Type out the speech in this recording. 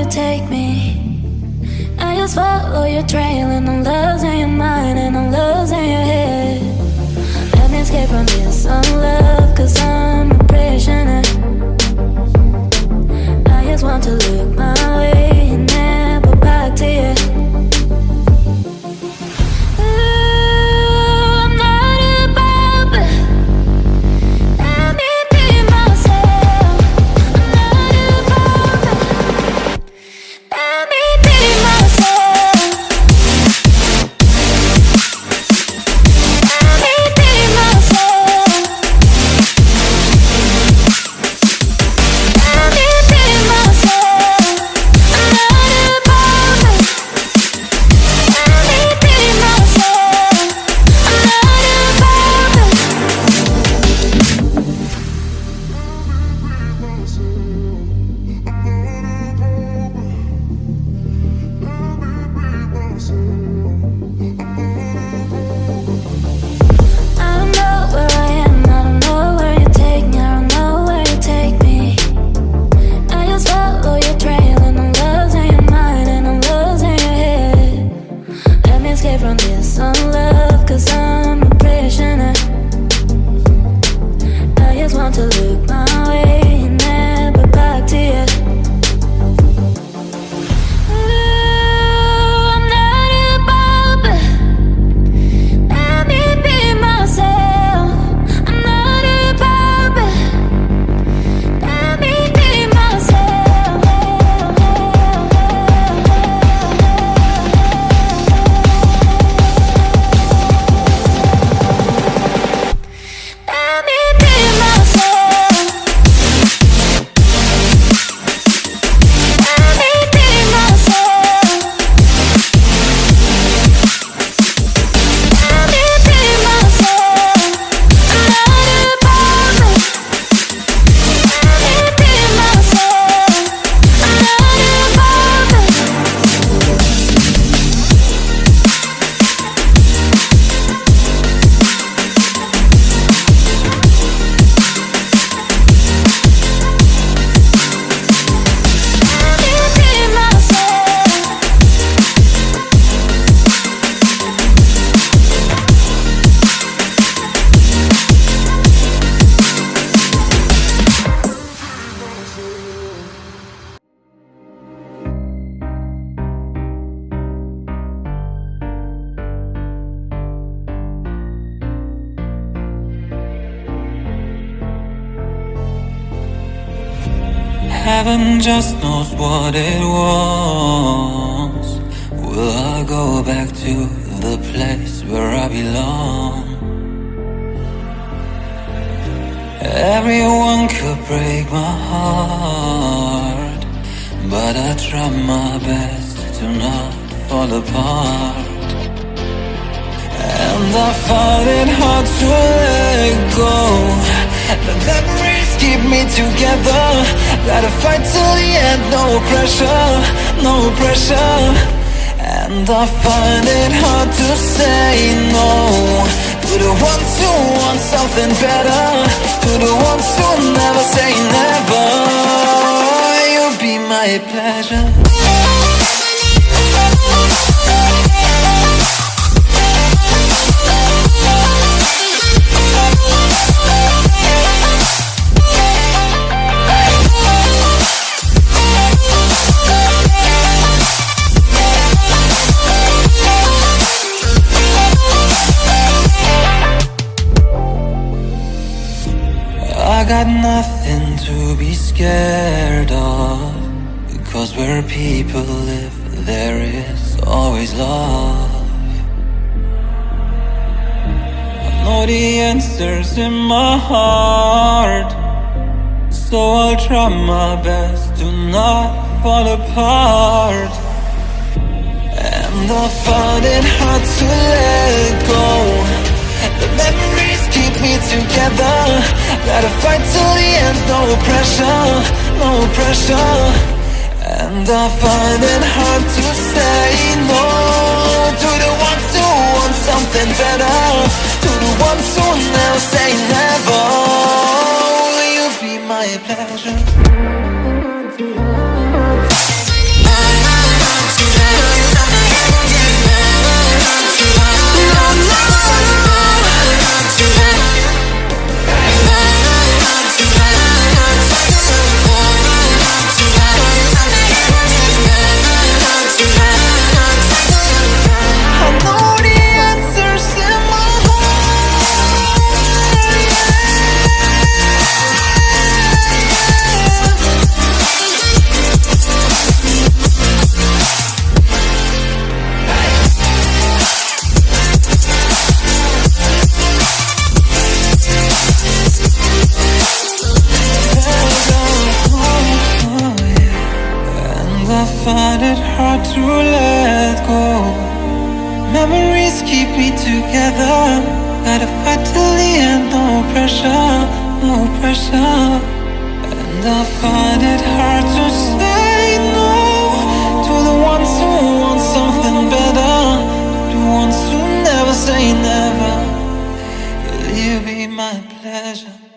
you take me. I just follow your trail, and I'm losing your mind, and I'm losing your head. Let me escape from this unlove, 'cause I'm a prisoner. I just want to look my way and never back to you. Heaven just knows what it wants. Will I go back to the place where I belong? Everyone could break my heart, but I try my best to not fall apart. And I find it hard to let go. The memories keep me together. Gotta fight till the end, no pressure, no pressure. And I find it hard to say no to the ones who want something better, to the ones who never say never. You'll be my pleasure. I got nothing to be scared of, because where people live, there is always love. I know the answers in my heart, so I'll try my best to not fall apart. And I find it hard to let go. The memories keep me together. Gotta fight till the end, no pressure, no pressure. And I find it hard to say no to the ones who want something better, to the ones who never say never. Will you be my pleasure? be together. Gotta fight till the end, no pressure, no pressure. And I find it hard to say no to the ones who want something better, the ones who never say never. Will you be my pleasure?